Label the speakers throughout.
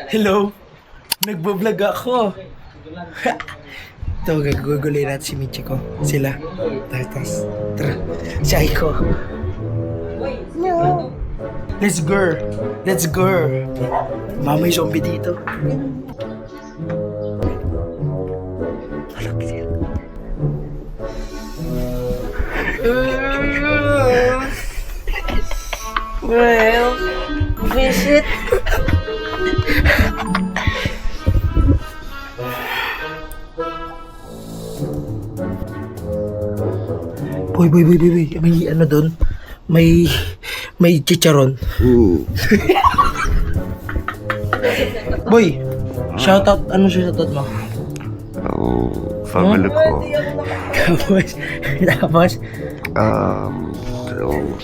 Speaker 1: Hello? Nagbablog ako. Ito, gagugulay natin si Michiko. Sila. Tara. Si Aiko. No. Let's go. Mama yung zombie dito.
Speaker 2: Well, visit.
Speaker 1: Boy. May ano doon? May chicharon. Boy, shoutout. Ano shoutout mo?
Speaker 3: Family ko.
Speaker 1: Tapos?
Speaker 3: Ewan ko.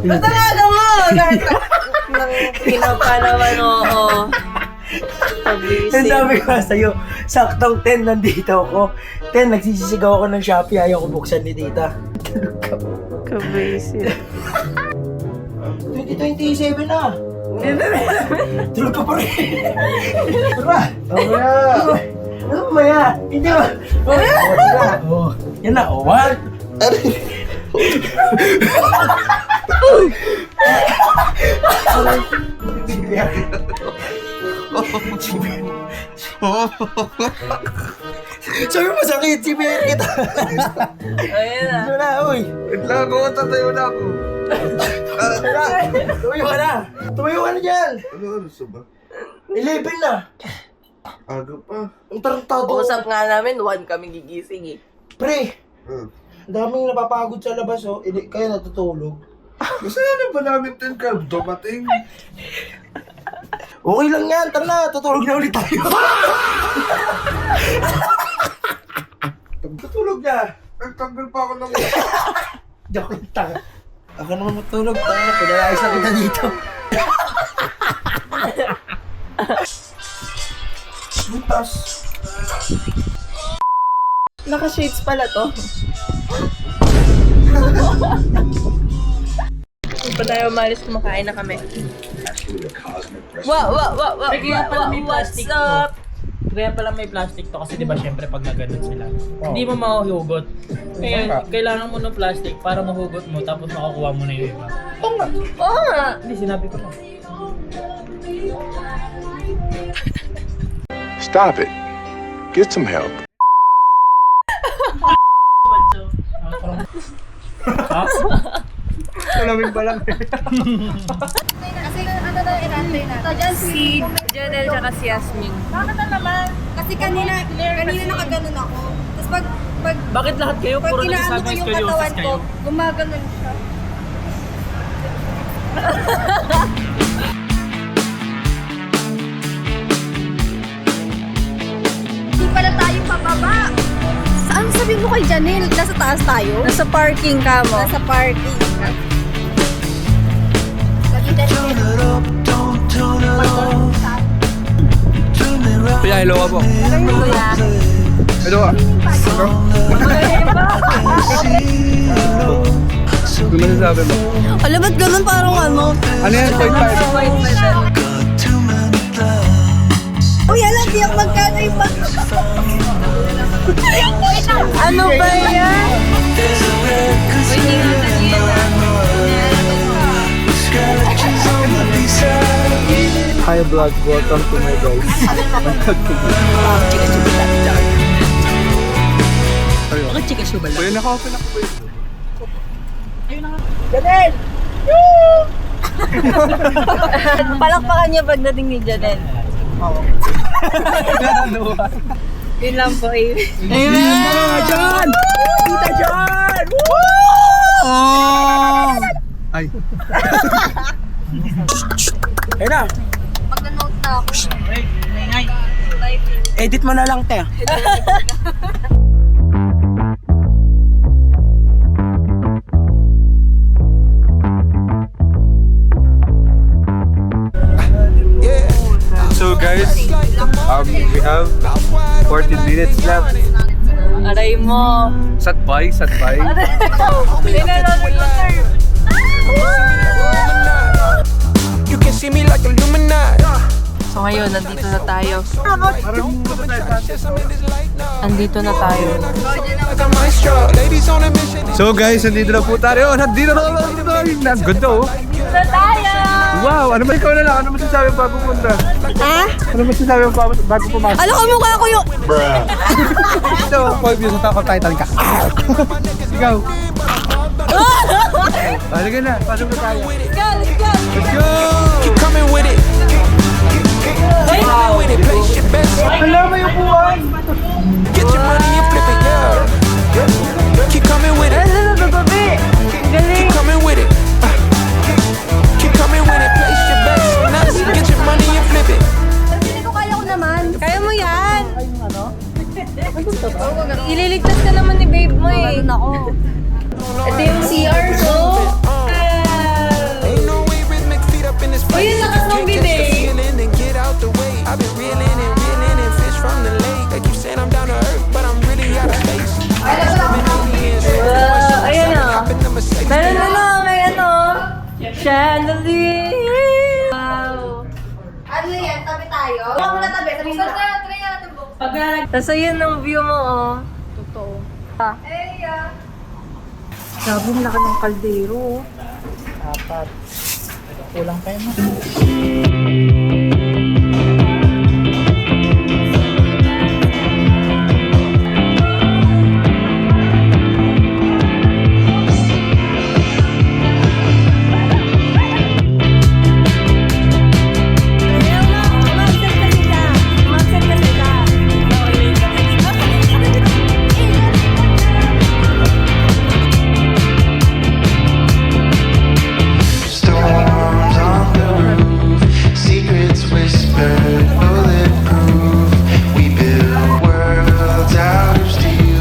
Speaker 2: Talaga mo! Lahat ng pinapa naman, oo.
Speaker 1: Ang sabi ko sa'yo, saktong 10 nandito ako. 10, nagsisisigaw ako ng Shopee, ayaw ko buksan ni tita.
Speaker 2: Kabisit.
Speaker 1: 2027 na. Tulog ka pa rin. Tara. Mamaya. Hindi ba? Yan na, what? Sabi mo sakit, sibir kita.
Speaker 2: Ayun na.
Speaker 1: Wala, uy.
Speaker 3: Wait lang ako, tatayo na ako.
Speaker 1: Tumayo ka na dyan.
Speaker 3: Ano ba?
Speaker 1: 11 na.
Speaker 3: Aga pa.
Speaker 1: Ang tarantado.
Speaker 2: Usap nga namin, 1 kami gigising eh.
Speaker 1: Pre, ang daming napapagod sa labas oh. Kaya natutulog.
Speaker 3: Gusto na ba namin 10 ka? Dumating.
Speaker 1: Okay lang yan, tara na, tutulog na ulit tayo. Tutulog na.
Speaker 3: Nagtanggal pa ako ng...
Speaker 1: Joke lang, tanga. Ako naman matulog, tanga. Pinalayos na kita dito. Butas.
Speaker 2: Naka-shades pala to. Kung pa tayo umalis, kumakain na kami. What's up?
Speaker 4: Kaya pala may plastic to kasi 'di ba syempre pag naganon sila. Hindi mo mahuhugot. Kaya kailangan mo ng plastic para mahugot mo tapos makukuha mo na yung iba.
Speaker 2: Oo nga.
Speaker 4: Hindi sinabi ko na.
Speaker 5: Stop it. Get some help.
Speaker 1: Alamin pa lang.
Speaker 6: Kasi ano daw inantay natin?
Speaker 2: Si Janelle tsaka si Yasmin.
Speaker 6: Bakit na naman? Kasi kanina nakaganon ako. Tapos pag
Speaker 4: Bakit lahat kayo
Speaker 6: pag
Speaker 4: puro
Speaker 6: inaano ko
Speaker 4: nagsasabi
Speaker 6: yung
Speaker 4: scoliosis
Speaker 6: katawan ko,
Speaker 4: kayo?
Speaker 6: gumaganon siya. Hindi pala tayo pababa. Saan sabi mo kay Janelle? Nasa taas tayo?
Speaker 2: Nasa parking ka mo.
Speaker 6: Nasa parking.
Speaker 3: Kuya, hello ka po. Hello ka. Ano masasabi mo?
Speaker 2: Alam ba't ganun parang ano?
Speaker 3: Ano yan? 0.5?
Speaker 6: Uy, alam, di ako magkano yung bag.
Speaker 2: Ano ba yan?
Speaker 1: Hi vlog, welcome to my guys.
Speaker 3: Kuya, naka-open ako ba yun?
Speaker 2: Palakpakan niya pagdating ni Janelle. Yun lang po eh.
Speaker 1: Amen! John! Tita John!
Speaker 3: Ay.
Speaker 1: Ayun na,
Speaker 6: Mag-note na ako.
Speaker 1: edit mo na lang te.
Speaker 3: So guys, we have 14 minutes left.
Speaker 2: Aray mo.
Speaker 3: Satbay.
Speaker 7: You can see me like Illuminati.
Speaker 2: So ngayon, nandito na tayo. Nandito na tayo.
Speaker 3: So guys, nandito na po tayo. Nandito na ganda oh.
Speaker 2: Nandito na tayo!
Speaker 3: Wow, ano ba ikaw na lang? Ano masasabi mo bago pumunta?
Speaker 2: Ha?
Speaker 3: Ano masasabi mo bago pumasok?
Speaker 2: Alam ko mukha ko yung...
Speaker 3: Ito, point view sa takot title ka. Ikaw. Halika na, pasok na tayo.
Speaker 2: Let's go! Let's go!
Speaker 3: Let's go!
Speaker 7: Keep coming with it. Keep coming with it. Place your bets.
Speaker 3: Alam mo yung buwan!
Speaker 7: Get your money and flip it, yeah. Keep coming with it. Keep coming with it. Keep coming with it. Place your bets. Now get your money and flip it.
Speaker 6: Hindi ko kaya ko naman.
Speaker 2: Kaya mo yan! Ililigtas ka naman ni babe mo eh.
Speaker 6: Meron ako.
Speaker 2: Ito yung CR ko.
Speaker 7: Ain't no way rhythmic feet up in this
Speaker 2: Uy, yung lakas ng bidet.
Speaker 7: feeling and get out the way. I've been reeling and fish from the lake. They keep saying I'm down to earth, but I'm really out of space.
Speaker 2: Ayan o. Meron ano, may ano. Chandelier. Wow.
Speaker 6: Ano yan? Tabi tayo? Huwag mo na tabi. Sabi ko, try natin po.
Speaker 2: Tapos ayun ang view mo oh.
Speaker 6: Totoo.
Speaker 2: Hey, Grabe, ang laki ng kaldero.
Speaker 4: Apat. Kulang pa yun.
Speaker 8: Storms on the roof, secrets whispered, bulletproof. We build worlds out of steel.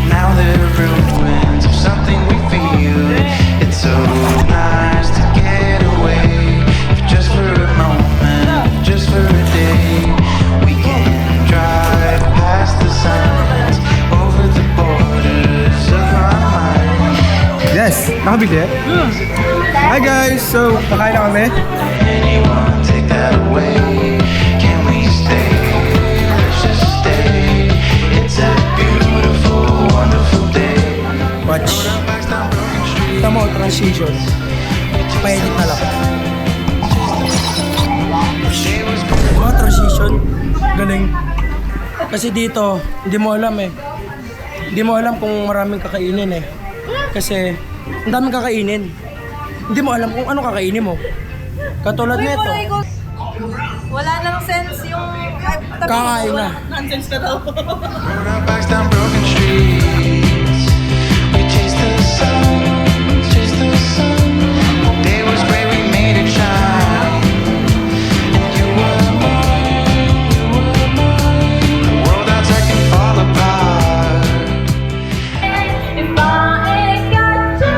Speaker 8: Now they're ruins of something we feel. It's so nice to get away, if just for a moment, just for a day. We can drive past the signs, over the borders of our mind.
Speaker 3: Yes, nakabili. Hi guys! So, kakain na kami.
Speaker 8: Anyone take that away? Can we stay? Let's just stay. It's a beautiful, wonderful day.
Speaker 1: Watch. Tama mo, transition. Pa-edit na lang. Mga transition, galing. Kasi dito, hindi mo alam eh. Hindi mo alam kung maraming kakainin eh. Kasi, ang daming kakainin. Hindi mo alam kung ano kakainin mo. Katulad nito.
Speaker 2: Wala nang sense yung...
Speaker 1: Kakain na.
Speaker 4: Nonsense ka daw.
Speaker 8: Rode our bikes down broken streets. We chased the sun, chased the sun. Day was great, we made it shine. And you were mine, you were mine. The world outside can fall apart.
Speaker 6: If I ain't got you,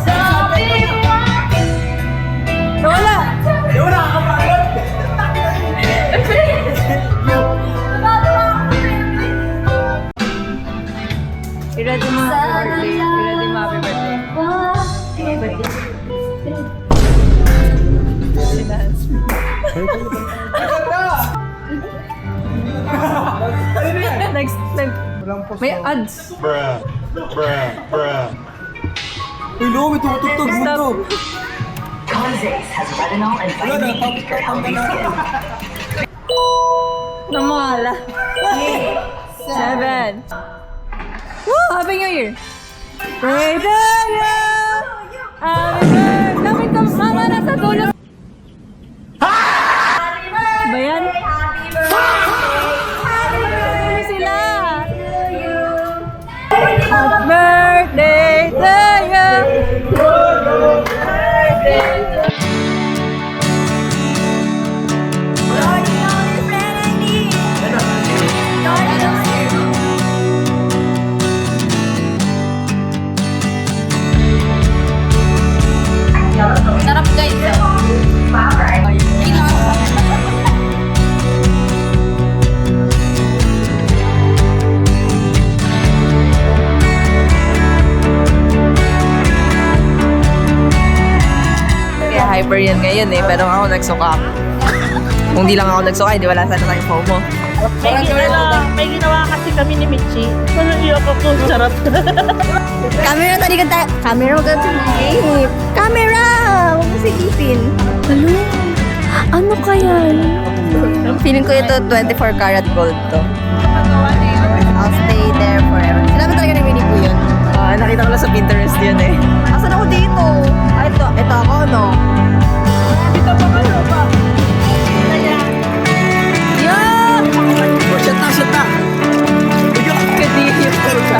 Speaker 6: something
Speaker 2: Wala! I-ready mo happy birthday. I-ready mo happy birthday. Next. May ads.
Speaker 1: Uy, no, may tumutugtog mo to. Wala na, tapos ka na.
Speaker 2: Namala. 7. Woo! Happy New Year! Pray to you! Happy birthday! Lapit ka, mama, nasa dulo. Ba yan?
Speaker 6: Happy birthday!
Speaker 2: Ano sila? Happy birthday to you!
Speaker 6: Sarap guys.
Speaker 2: Kaya hyper yan ngayon eh, pero ako nagsuka. Kung di lang ako nagsukay, di wala sana tayong FOMO.
Speaker 4: May ginawa kasi kami ni Michi. Ano yung ako po? Sarap.
Speaker 6: Camera, tadi kan tayo. Camera, huwag kang sumigip. Camera! Huwag mo sigipin. Ano kaya? Feeling ko ito 24 karat gold to. I'll stay there forever. Sila ba talaga ni Winnie Pooh yun?
Speaker 2: Nakita ko lang sa Pinterest yun eh.
Speaker 6: Asan ako dito?
Speaker 2: Ito ako, no?
Speaker 6: Dito pa ka ba?
Speaker 2: Yeah!
Speaker 1: Shut na, shut na!
Speaker 2: Kadihip ko siya.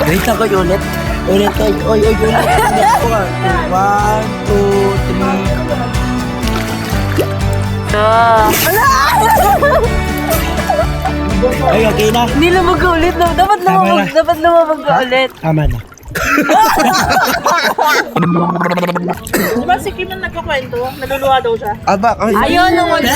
Speaker 1: Wait ako ulit. Ulit tayo. Oy, ulit. 1, 2, 3. Ay, okay na.
Speaker 2: Hindi lumag ka ulit. Dapat lumabag ka ulit.
Speaker 1: Tama na.
Speaker 4: Di ba si Kim ang nagkakwento? Naluluwa daw siya.
Speaker 3: Aba,
Speaker 2: Ayun, nung wala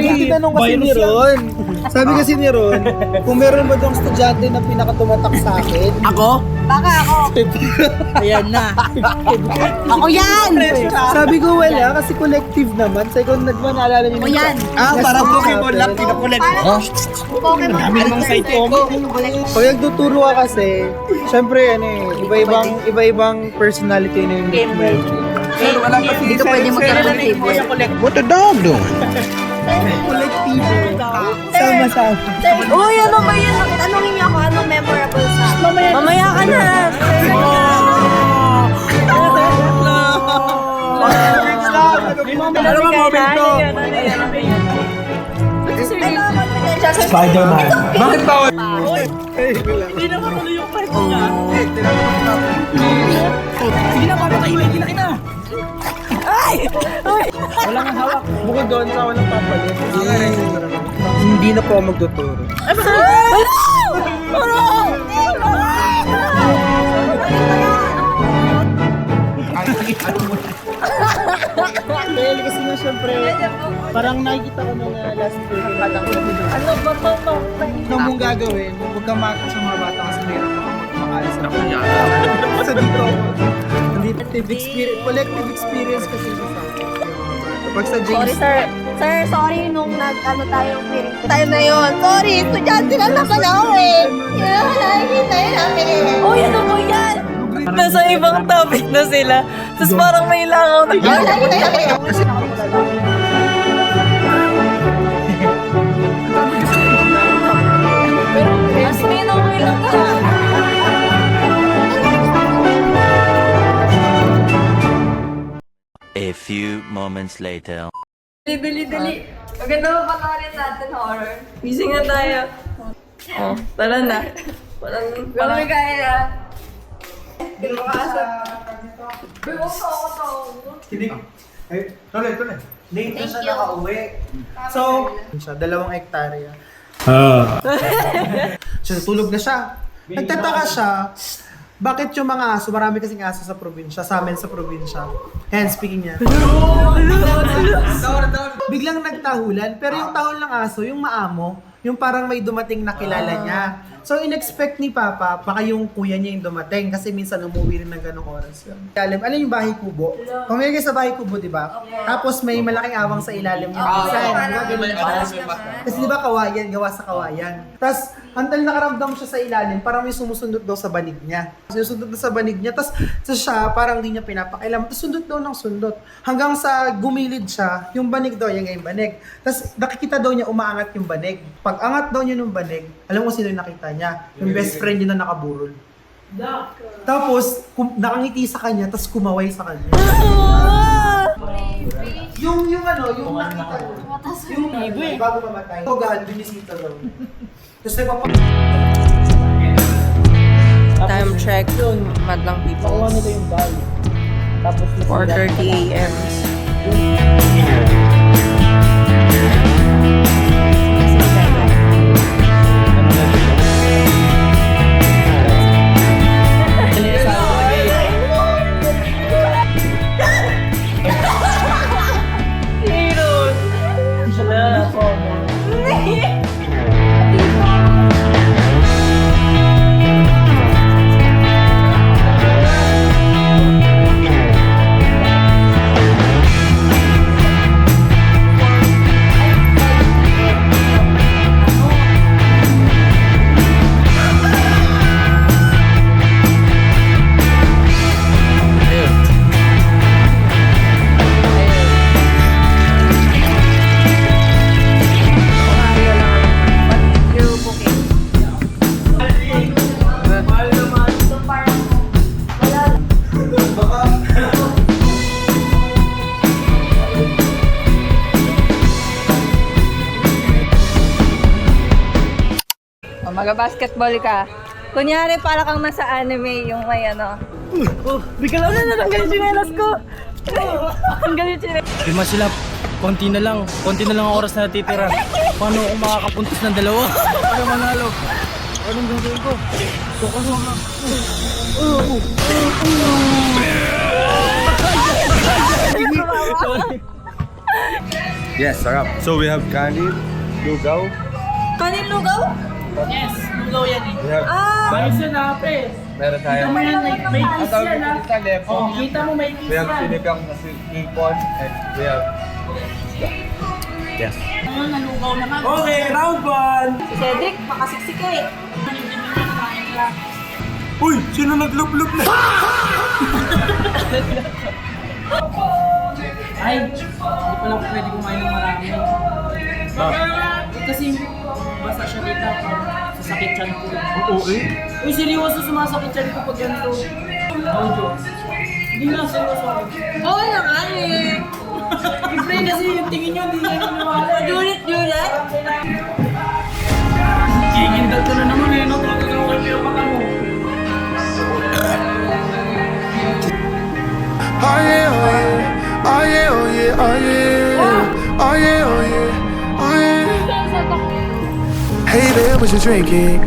Speaker 3: tinanong kasi ni Ron. Sabi kasi ni Ron, kung meron ba daw estudyante na pinakatumatak sa akin,
Speaker 1: Ako?
Speaker 6: Baka ako.
Speaker 1: Ayan na.
Speaker 6: Ako yan!
Speaker 3: sabi ko wala kasi collective naman. Sa ikaw nagman, naalala niyo.
Speaker 6: Ako yan.
Speaker 3: Parang Pokemon lang, pinakolect mo.
Speaker 6: Pokemon.
Speaker 3: Dami namang side Pag nagtuturo ka kasi, syempre iba-ibang personality na yung meet mo.
Speaker 6: Hindi ka pwede magkaroon ng favorite.
Speaker 5: What the dog doing?
Speaker 3: Kolektibo. Sama-sama.
Speaker 6: Uy, ano ba yun? Tanungin niyo ako, anong memorable sa...
Speaker 2: Mamaya ka na.
Speaker 1: Ano ba moment to? Spider-Man. Bakit ba?
Speaker 4: Hindi na matuloy yung kwento niya.
Speaker 1: Sige na, papatayin kita kita.
Speaker 3: Walang hawak. Bukod doon sa walang papalit. Hindi na po ako magtuturo. Dahil kasi nga syempre, parang nakikita ko na last year. Ano mong gagawin? Huwag kang makakot sa mga bata kasi meron ka makaalis na. Sa dito, collective experience kasi sa akin. Kapag sa
Speaker 6: Sorry,
Speaker 3: James,
Speaker 6: sir. Sir, sorry nung tayo tayo na yun. Sorry, estudyante lang naman ako eh. Hintayin namin eh.
Speaker 2: Uy, ano mo yan? Nasa ibang topic na sila. Tapos parang may langaw na Asmin, okay lang ka.
Speaker 9: A few moments later.
Speaker 2: Dali. Maganda mo panoorin natin horror. Gising na tayo. Oh, tara na. Walang kaya.
Speaker 3: tuloy. Dito siya nakauwi. So, siya, 2 hektarya. So, tulog na siya. Nagtataka siya, bakit yung mga aso, marami kasing aso sa probinsya, sa amin sa probinsya. Hence, speaking niya. Biglang nagtahulan, pero yung tahol ng aso, yung maamo, yung parang may dumating na kilala niya. So, in-expect ni Papa, baka yung kuya niya yung dumating kasi minsan umuwi rin ng ganong oras yun. Alam yung bahay kubo? Pamilya kayo sa bahay kubo, di ba? Tapos may malaking awang sa ilalim niya. Kasi di ba kawayan, gawa sa kawayan. Tapos, until nakaramdam siya sa ilalim, parang may sumusundot daw sa banig niya. Sumusundot daw sa banig niya, tapos siya parang di niya pinapakailam. Tapos sundot daw ng sundot. Hanggang sa gumilid siya, yung banig daw, yung banig. Tapos nakikita daw niya umaangat yung banig. Pag angat daw niya ng banig, alam mo sino yung nakita niya? Yung best friend niya na nakaburol. Tapos, nakangiti sa kanya, tapos kumaway sa kanya. Yung nakita ko. Yung bago mamatay. Togahan, binisita daw. Tapos
Speaker 2: Time check. Madlang people.
Speaker 4: Nakuha nila yung ball. Tapos
Speaker 2: 4:30 a.m.
Speaker 6: Mag-basketball ka. Kunyari, para kang nasa anime, yung may ano.
Speaker 1: Bigla na natanggal yung sinelas ko.
Speaker 6: Tanggal yung chinelas.
Speaker 1: Lima sila. Konti na lang ang oras na natitira. Paano ako makakapuntos ng dalawa? Para manalo. Anong gagawin ko? Suka.
Speaker 10: Yes, sarap. So we have kanin, lugaw.
Speaker 6: Kanin lugaw?
Speaker 4: Yes, lugaw yan eh.
Speaker 10: We have
Speaker 4: Ayos yan ha, pre.
Speaker 10: meron tayo.
Speaker 4: Kita mo yan, may kiss yan ha. Oh, kita mo may kiss
Speaker 10: We have
Speaker 4: yan.
Speaker 10: sinigang na hipon and we have yes.
Speaker 4: Ayun, nalugaw naman.
Speaker 1: Okay, round 1.
Speaker 6: Si Cedric, makasiksik ka eh.
Speaker 1: Uy, sino naglublub na?
Speaker 4: Ay, hindi pala ako pwede kumain ng marami. Kasi basta siya dito, sasakit siya ko.
Speaker 10: Oo eh.
Speaker 4: Uy, seryoso sumasakit siya dito pag ganito. No jokes. Hindi na, seryoso ako.
Speaker 6: Oo naman eh.
Speaker 4: Siyempre kasi yung tingin nyo, hindi nyo naniwala.
Speaker 6: Julit.
Speaker 4: Kikindad ko na naman eh, no? Talaga ako kayo mata mo.
Speaker 8: Oh yeah, oh yeah, oh yeah, oh yeah, oh yeah, oh yeah, oh yeah, oh yeah. Hey there, what you drinking?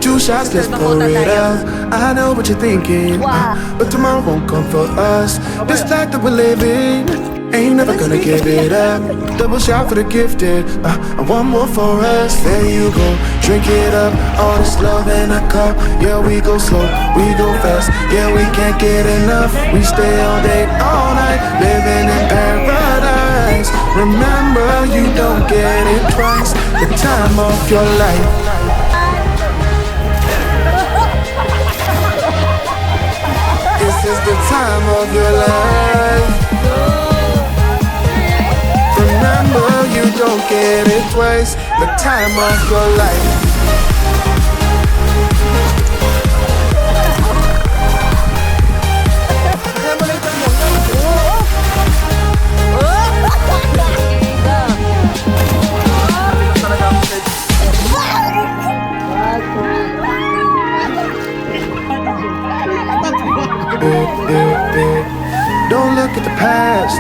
Speaker 8: 2 shots, let's pour it up. I know what you're thinking, but tomorrow won't come for us. This life that we're living, ain't never gonna give it up. Double shot for the gifted, and one more for us. There you go, drink it up. All this love in a cup. Yeah, we go slow, we go fast. Yeah, we can't get enough. We stay all day, all night, living in paradise. Remember, you don't get it twice. The time of your life. This is the time of your life. Remember, you don't get it twice. The time of your life. Don't look at the past,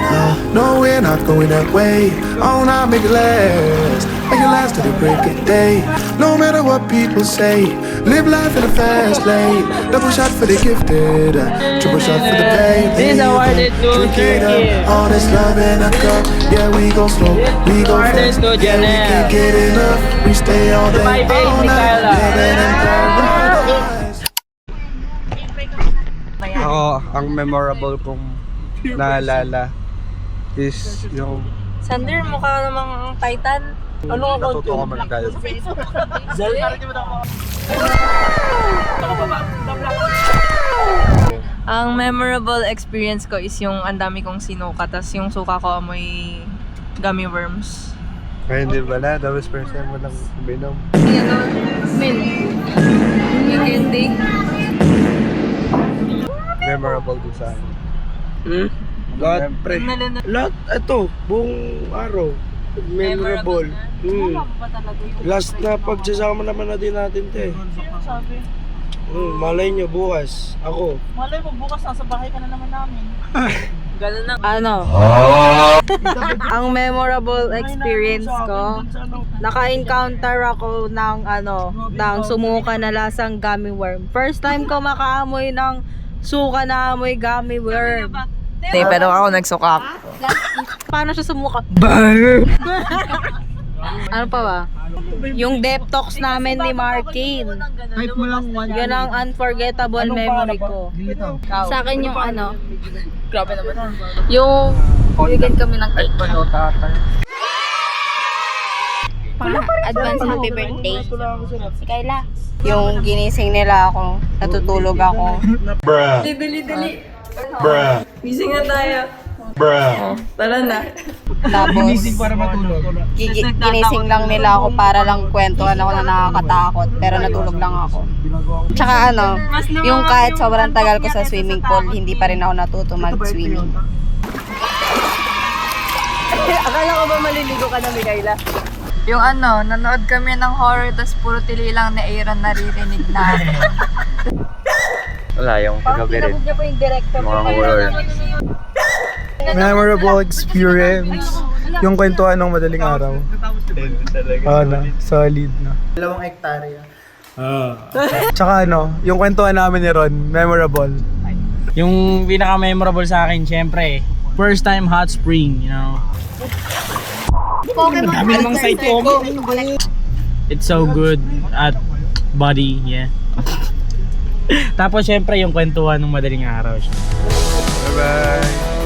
Speaker 8: no, we're not going that way. Oh, now make it last, make it last till the break of day. No matter what people say, live life in a fast lane. Double shot for the gifted, triple shot for the pain.
Speaker 4: This is awarded to
Speaker 8: Drink it up,
Speaker 4: Turkey.
Speaker 8: all this love in a cup. Yeah, we go slow, we go
Speaker 4: Awarded
Speaker 8: fast.
Speaker 4: to
Speaker 8: Yeah, we
Speaker 4: Janelle.
Speaker 8: can't get enough. We stay all day,
Speaker 4: My baby,
Speaker 8: all night,
Speaker 4: Micaela.
Speaker 8: living in paradise.
Speaker 10: Ako, ang memorable kong naalala is yung
Speaker 6: Sander, mukha namang Titan.
Speaker 4: Ano ang
Speaker 10: natuto ko mag-dive.
Speaker 2: Ang memorable experience ko is yung ang dami kong sinuka, tas yung suka ko amoy gummy worms.
Speaker 10: Kaya hindi ba na? That was first time mo lang uminom.
Speaker 2: Smell. Yung candy.
Speaker 10: Memorable din sa akin.
Speaker 1: Lahat, pre. Lahat, ito, buong araw. Memorable. Last na pagsasama naman na din natin, te.
Speaker 4: Sabi,
Speaker 1: Malay nyo, bukas. Ako.
Speaker 4: malay mo bukas nasa bahay ka na naman namin.
Speaker 2: Ganun na. Ano? Ang memorable experience ko, naka-encounter ako ng ng sumuka na lasang gummy worm. First time ko makaamoy ng suka na amoy gummy worm. Hindi, pero ako nagsuka. Paano siya sumuka? Brrr! Ano pa ba? Yung Deptox namin ni Markin.
Speaker 3: Type mo lang one.
Speaker 2: Yan ang unforgettable memory ko.
Speaker 6: Sa akin yung ano,
Speaker 2: Grabe naman.
Speaker 6: yung bigyan kami ng cake. Advance happy birthday. Si Kayla. Yung ginising nila ako, natutulog ako.
Speaker 2: Dali. Gising na tayo. Tara na.
Speaker 6: Tapos,
Speaker 3: Para matulog.
Speaker 6: ginising lang nila ako para lang kwentuhan ako na nakakatakot. Pero natulog lang ako. Tsaka yung kahit sobrang tagal ko sa swimming pool, hindi pa rin ako natuto mag-swimming.
Speaker 2: Akala ko ba maliligo ka na, Mikaela?
Speaker 6: Yung ano, nanood kami ng horror, tapos puro tili lang ni Aaron naririnig namin.
Speaker 10: Wala, yung kagabi rin.
Speaker 6: niya po yung director.
Speaker 10: Mga horror.
Speaker 3: Memorable experience. Yung kwentuhan ng madaling araw. Na, solid na. 2 hektarya. Tsaka ano, yung kwentuhan namin ni Ron, memorable.
Speaker 4: Yung pinaka-memorable sa akin, syempre, first time hot spring, you know.
Speaker 6: Dami namang side
Speaker 4: It's so good at body, yeah. Tapos syempre yung kwentuhan ng madaling araw.
Speaker 10: Bye-bye.